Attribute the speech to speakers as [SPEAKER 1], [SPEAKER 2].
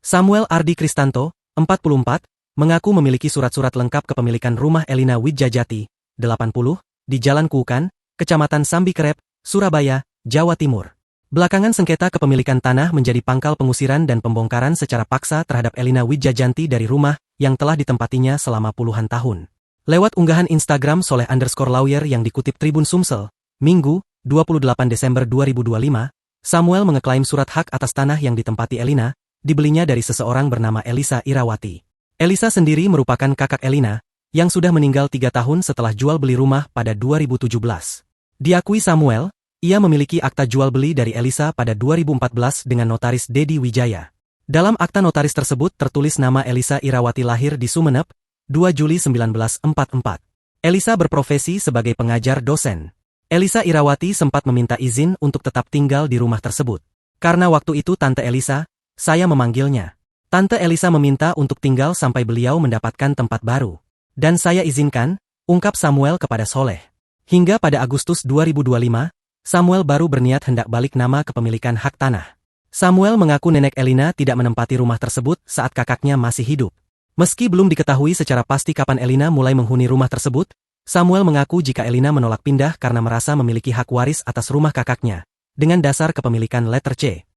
[SPEAKER 1] Samuel Ardi Kristanto, 44, mengaku memiliki surat-surat lengkap kepemilikan rumah Elina Widjajati, 80, di Jalan Kuukan, Kecamatan Sambikerep, Surabaya, Jawa Timur. Belakangan sengketa kepemilikan tanah menjadi pangkal pengusiran dan pembongkaran secara paksa terhadap Elina Widjajanti dari rumah yang telah ditempatinya selama puluhan tahun. Lewat unggahan Instagram Soleh_lawyer yang dikutip Tribun Sumsel, Minggu, 28 Desember 2025, Samuel mengeklaim surat hak atas tanah yang ditempati Elina, dibelinya dari seseorang bernama Elisa Irawati. Elisa sendiri merupakan kakak Elina, yang sudah meninggal 3 tahun setelah jual beli rumah pada 2017. Diakui Samuel, ia memiliki akta jual beli dari Elisa pada 2014 dengan notaris Dedi Wijaya. Dalam akta notaris tersebut tertulis nama Elisa Irawati lahir di Sumeneb, 2 Juli 1944. Elisa berprofesi sebagai pengajar dosen. Elisa Irawati sempat meminta izin untuk tetap tinggal di rumah tersebut. Karena waktu itu Tante Elisa, saya memanggilnya. Tante Elisa meminta untuk tinggal sampai beliau mendapatkan tempat baru. Dan saya izinkan, ungkap Samuel kepada Soleh. Hingga pada Agustus 2025, Samuel baru berniat hendak balik nama kepemilikan hak tanah. Samuel mengaku nenek Elina tidak menempati rumah tersebut saat kakaknya masih hidup. Meski belum diketahui secara pasti kapan Elina mulai menghuni rumah tersebut, Samuel mengaku jika Elina menolak pindah karena merasa memiliki hak waris atas rumah kakaknya, dengan dasar kepemilikan letter C.